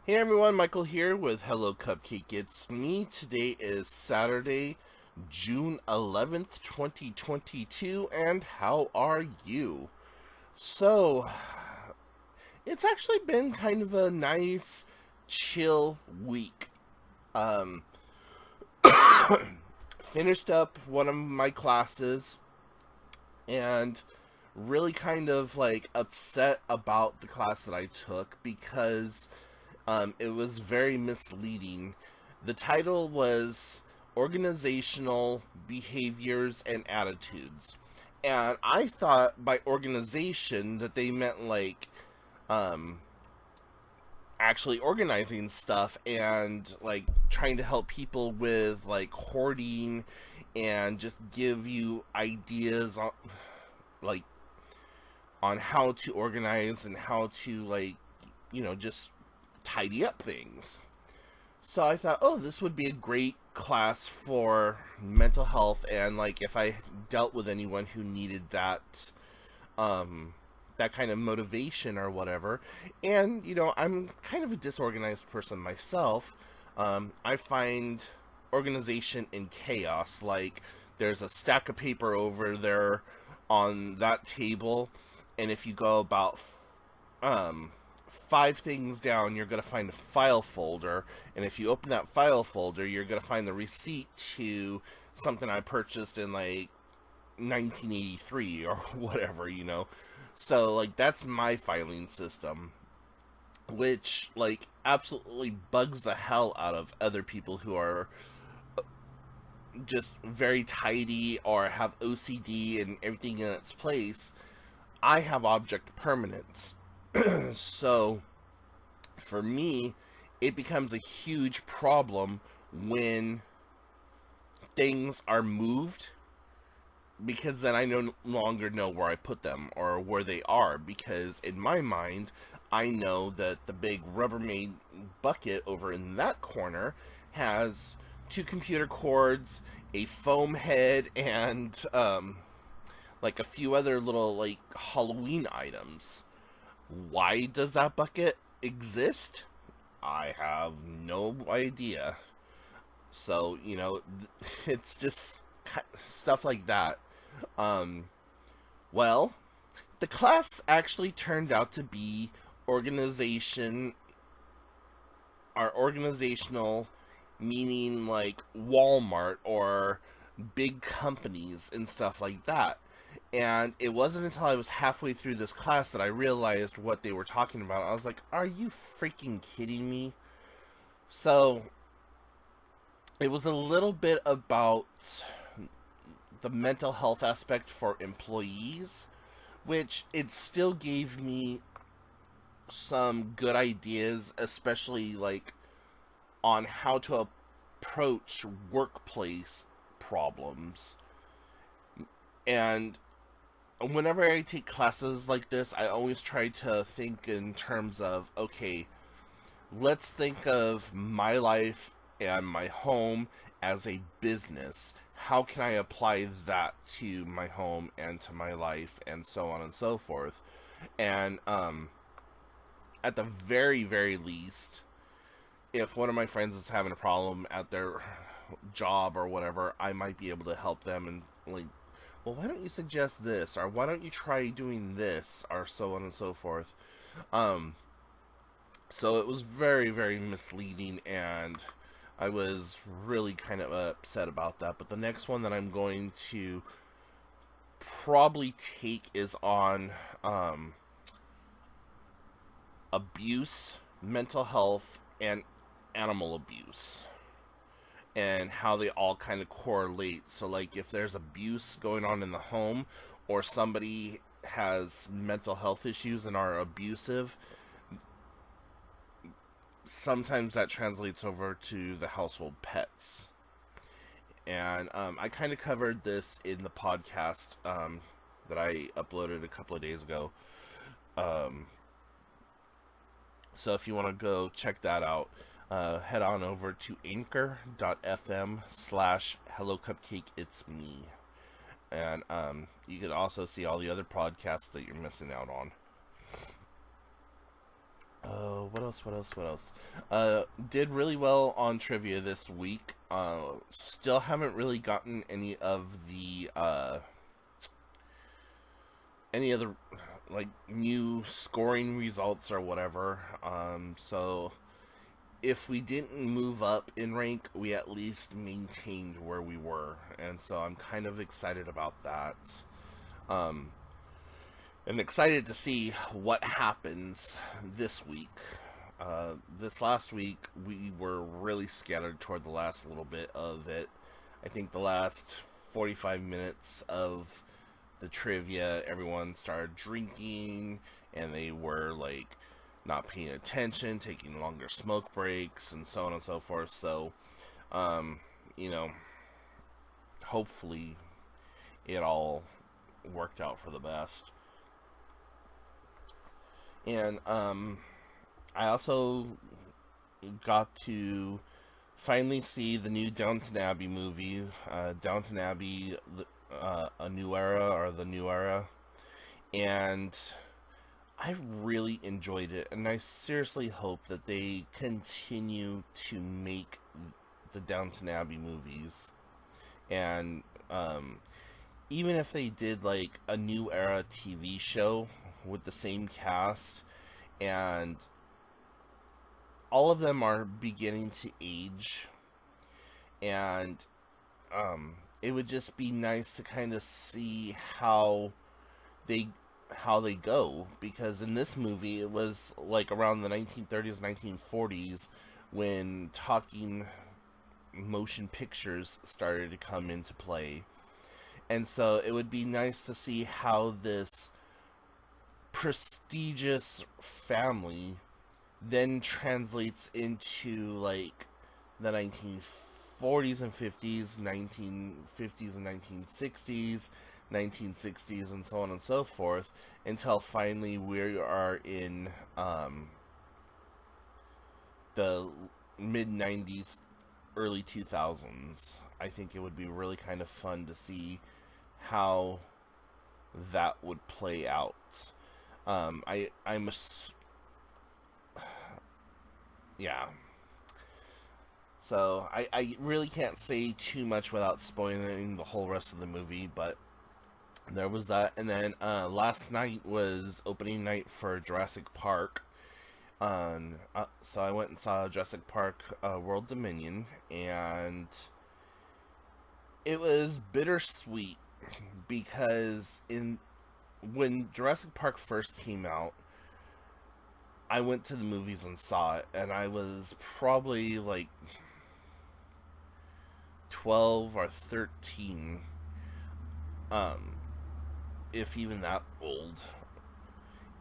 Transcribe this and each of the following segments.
Hey everyone, Michael here with Hello Cupcake It's Me. Today is Saturday, June 11th, 2022, and how are you? So, it's actually been kind of a nice, chill week. Um, Finished up one of my classes and really kind of like upset about the class that I took because it was very misleading. The title was Organizational Behaviors and Attitudes. And I thought by organization that they meant like um, actually organizing stuff and like trying to help people with like hoarding and just give you ideas on like on how to organize and how to like just tidy up things. So I thought, oh, this would be a great class for mental health and like if I dealt with anyone who needed um that kind of motivation or whatever. And I'm kind of a disorganized person myself. I find organization in chaos. Like there's a stack of paper over there on that table, and if you go about um five things down, you're going to find a file folder. And if you open that file folder, you're going to find the receipt to something I purchased in like 1983 or whatever. So, like, that's my filing system, which, like, absolutely bugs the hell out of other people who are just very tidy or have OCD and everything in its place. I have object permanence. So, for me, it becomes a huge problem when things are moved because then I no longer know where I put them or where they are. Because in my mind, I know that the big Rubbermaid bucket over in that corner has two computer cords, a foam head, and like a few other little like Halloween items. Why does that bucket exist? I have no idea. So, it's just stuff like that. Um, well, the class actually turned out to be organization, our organizational, meaning like Walmart or big companies and stuff like that. And it wasn't until I was halfway through this class that I realized what they were talking about. I was like, are you freaking kidding me? So, it was a little bit about the mental health aspect for employees, which it still gave me some good ideas, especially like on how to approach workplace problems. And whenever I take classes like this, I always try to think in terms of, okay, let's think of my life and my home as a business. How can I apply that to my home and to my life and so on and so forth? And at the very, very least, if one of my friends is having a problem at their job or whatever, I might be able to help them and like, well, why don't you suggest this, or why don't you try doing this, or so on and so forth. Um, so it was very, very misleading, and I was really kind of upset about that. But the next one that I'm going to probably take is on abuse, mental health, and animal abuse, and how they all kind of correlate. So, like, if there's abuse going on in the home, or somebody has mental health issues and are abusive, sometimes that translates over to the household pets. And I kind of covered this in the podcast that I uploaded a couple of days ago. Um, so if you want to go check that out, head on over to anchor.fm/ hellocupcakeitsme. And you can also see all the other podcasts that you're missing out on. What else? What else? What else? Did really well on trivia this week. Still haven't really gotten any of the like new scoring results or whatever. So if we didn't move up in rank, we at least maintained where we were, and so I'm kind of excited about that. Um, and excited to see what happens this week. This last week, we were really scattered toward the last little bit of it. I think the last 45 minutes of the trivia, everyone started drinking, and they were like not paying attention, taking longer smoke breaks, and so on and so forth. So, um, you know, hopefully it all worked out for the best. And I also got to finally see the new Downton Abbey movie, Downton Abbey, A New Era, or The New Era, and I really enjoyed it, and I seriously hope that they continue to make the Downton Abbey movies, and even if they did like a New Era TV show with the same cast, and all of them are beginning to age, and it would just be nice to kind of see they how they go, because in this movie it was like around the 1930s 1940s when talking motion pictures started to come into play, and so it would be nice to see how this prestigious family then translates into like the 1940s and 50s, 1950s and 1960s, 1960s, and so on and so forth, until finally we are in the mid 90s, early 2000s. I think it would be really kind of fun to see how that would play out. I'm yeah. So I really can't say too much without spoiling the whole rest of the movie, but there was that. And then last night was opening night for Jurassic Park. So I went and saw Jurassic Park World Dominion, and it was bittersweet because when Jurassic Park first came out, I went to the movies and saw it, and I was probably like 12 or 13, um, if even that old.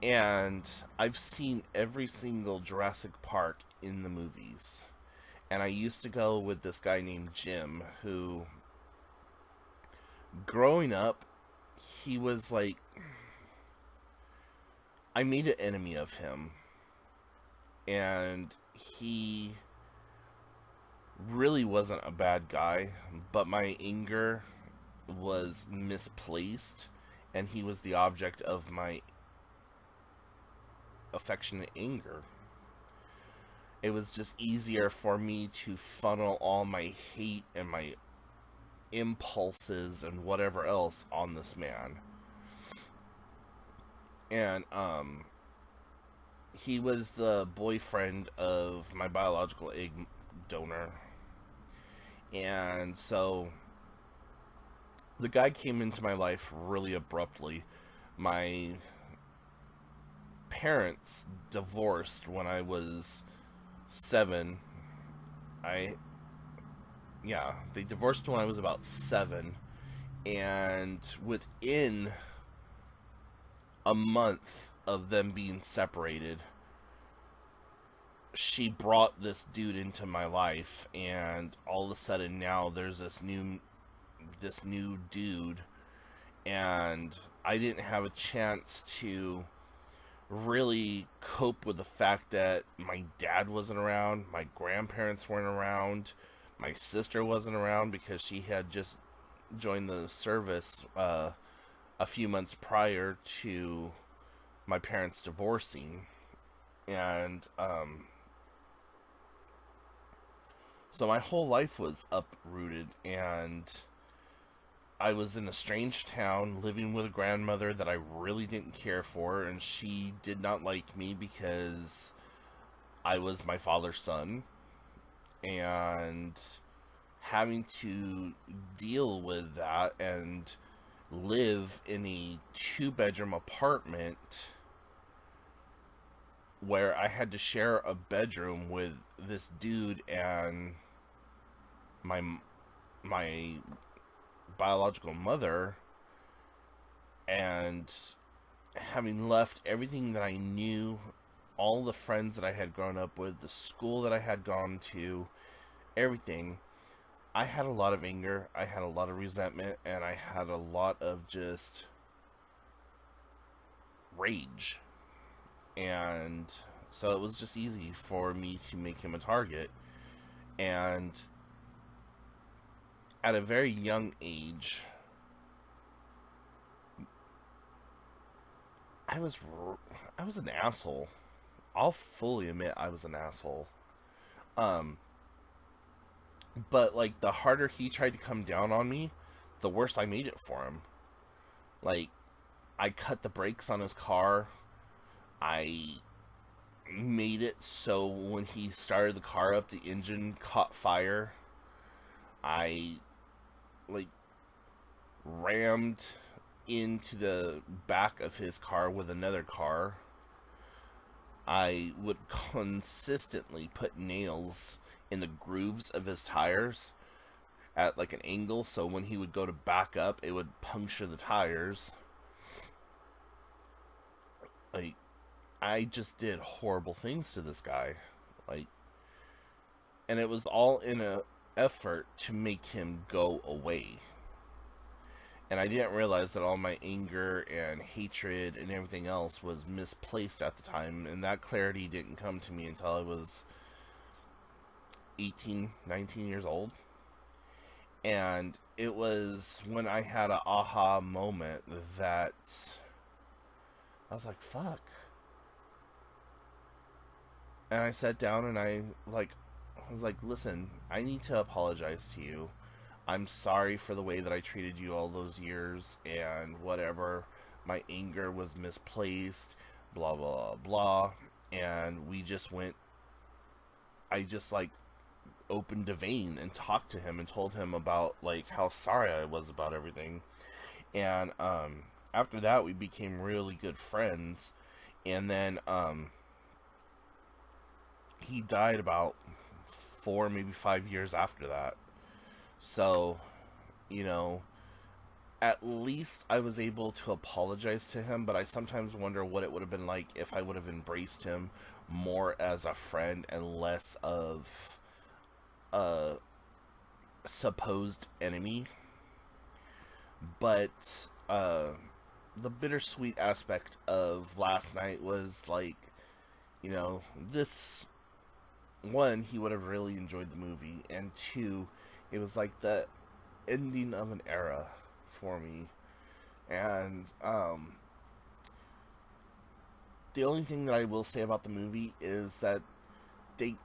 And I've seen every single Jurassic Park in the movies. And I used to go with this guy named Jim, who, growing up, he was like, I made an enemy of him. And he really wasn't a bad guy, but my anger was misplaced, and he was the object of my affectionate anger. It was just easier for me to funnel all my hate and my impulses and whatever else on this man. And he was the boyfriend of my biological egg donor. And so the guy came into my life really abruptly. My parents divorced when I was 7. They divorced when I was about 7, and within a month of them being separated, she brought this dude into my life, and all of a sudden now there's this new dude, and I didn't have a chance to really cope with the fact that my dad wasn't around, my grandparents weren't around, my sister wasn't around because she had just joined the service a few months prior to my parents divorcing. And so my whole life was uprooted, and I was in a strange town living with a grandmother that I really didn't care for, and she did not like me because I was my father's son, and having to deal with that and live in a two-bedroom apartment where I had to share a bedroom with this dude and my my biological mother, and having left everything that I knew, all the friends that I had grown up with, the school that I had gone to, everything, I had a lot of anger, I had a lot of resentment, and I had a lot of just rage. And so it was just easy for me to make him a target. And at a very young age, I was I was an asshole. I'll fully admit I was an asshole. Um, but like the harder he tried to come down on me, the worse I made it for him. Like I cut the brakes on his car. I made it so when he started the car up, the engine caught fire. I like rammed into the back of his car with another car. I would consistently put nails in the grooves of his tires at like an angle, so when he would go to back up, it would puncture the tires. Like, I just did horrible things to this guy. Like, and it was all in a effort to make him go away. And I didn't realize that all my anger and hatred and everything else was misplaced at the time, and that clarity didn't come to me until I was 18, 19 years old. And it was when I had an aha moment that I was like, fuck. And I sat down and I was like, listen, I need to apologize to you. I'm sorry for the way that I treated you all those years and whatever. My anger was misplaced, blah, blah, blah. And I just like opened a vein and talked to him and told him about like how sorry I was about everything. And after that, we became really good friends. And then he died about 4, maybe 5 years after that. So, you know, at least I was able to apologize to him, but I sometimes wonder what it would have been like if I would have embraced him more as a friend and less of a supposed enemy. But the bittersweet aspect of last night was like, this one, he would have really enjoyed the movie, and two, it was like the ending of an era for me. And the only thing that I will say about the movie is that they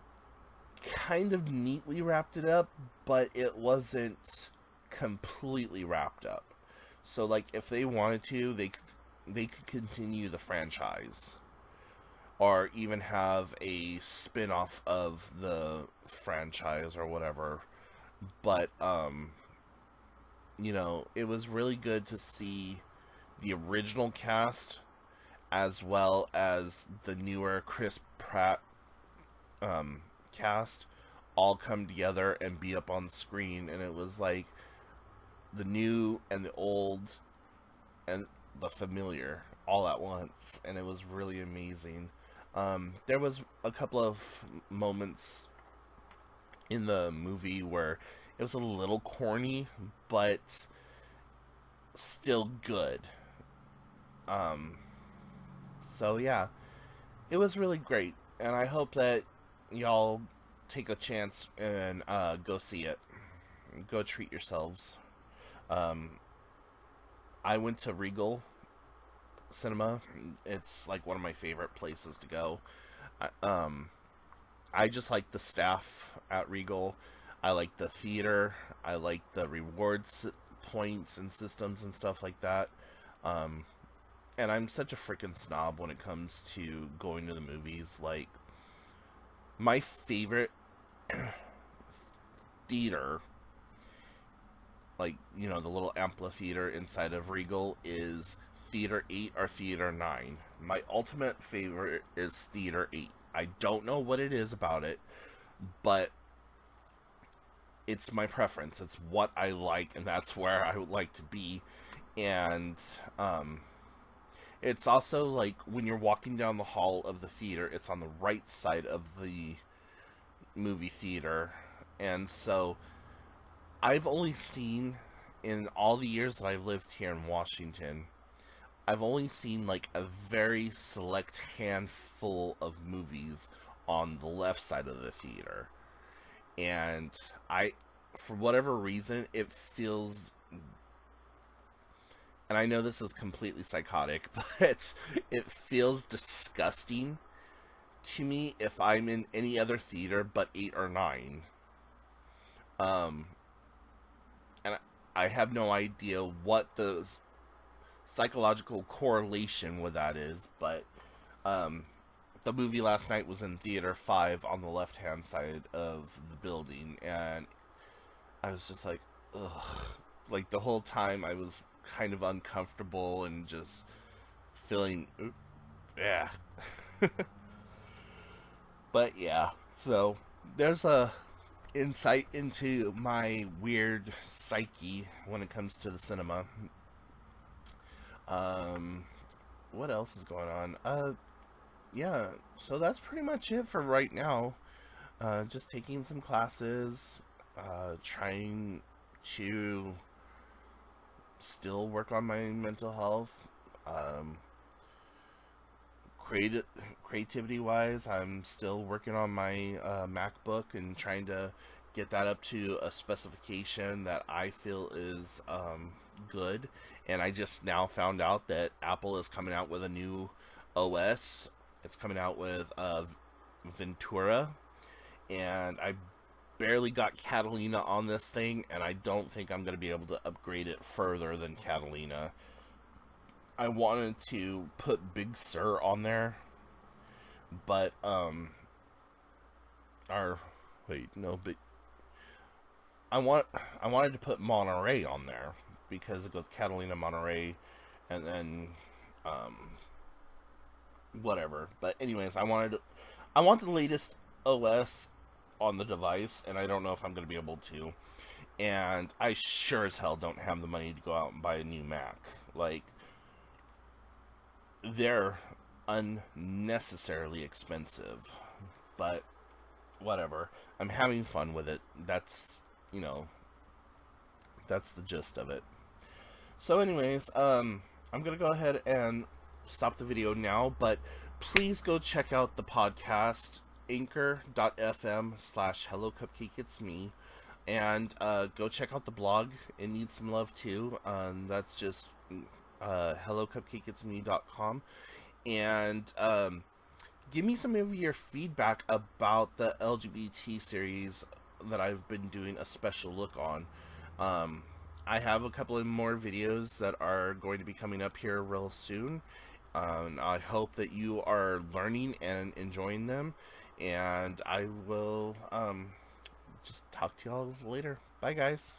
kind of neatly wrapped it up, but it wasn't completely wrapped up. So like if they wanted to, they could continue the franchise or even have a spin-off of the franchise or whatever. But it was really good to see the original cast as well as the newer Chris Pratt cast all come together and be up on screen, and it was like the new and the old and the familiar all at once, and it was really amazing. There was a couple of moments in the movie where it was a little corny, but still good. So yeah, it was really great, and I hope that y'all take a chance and go see it. Go treat yourselves. I went to Regal Cinema. It's like one of my favorite places to go. I just like the staff at Regal. I like the theater. I like the rewards points and systems and stuff like that. Um, and I'm such a freaking snob when it comes to going to the movies. Like, my favorite theater, like, you know, the little amphitheater inside of Regal, is Theater 8 or Theater 9. My ultimate favorite is Theater 8. I don't know what it is about it, but it's my preference. It's what I like, and that's where I would like to be. And it's also like when you're walking down the hall of the theater, it's on the right side of the movie theater. And so I've only seen, in all the years that I've lived here in Washington, I've only seen like a very select handful of movies on the left side of the theater. And I, for whatever reason, it feels, and I know this is completely psychotic, but it feels disgusting to me if I'm in any other theater but 8 or 9. Um, and I have no idea what the psychological correlation with that is, but um, the movie last night was in Theater 5 on the left hand side of the building, and I was just like, ugh. Like, the whole time I was kind of uncomfortable and just feeling, yeah. But yeah, so there's a insight into my weird psyche when it comes to the cinema. Um, what else is going on? Yeah, so that's pretty much it for right now. Just taking some classes, trying to still work on my mental health. Um, creativity wise, I'm still working on my MacBook and trying to get that up to a specification that I feel is good. And I just now found out that Apple is coming out with a new OS. It's coming out with Ventura, and I barely got Catalina on this thing, and I don't think I'm going to be able to upgrade it further than Catalina. I wanted to put Big Sur on there, but or wait, no, but I wanted to put Monterey on there because it goes Catalina, Monterey, and then um whatever. But anyways, I want the latest OS on the device, and I don't know if I'm going to be able to. And I sure as hell don't have the money to go out and buy a new Mac. Like, they're unnecessarily expensive, but whatever. I'm having fun with it. That's, you know, that's the gist of it. So anyways, I'm gonna go ahead and stop the video now, but please go check out the podcast, anchor.fm/hellocupcakeitsme, and go check out the blog. It needs some love too. That's just hellocupcakeitsme.com. And give me some of your feedback about the LGBT series that I've been doing a special look on. I have a couple of more videos that are going to be coming up here real soon. I hope that you are learning and enjoying them. And I will just talk to y'all later. Bye, guys.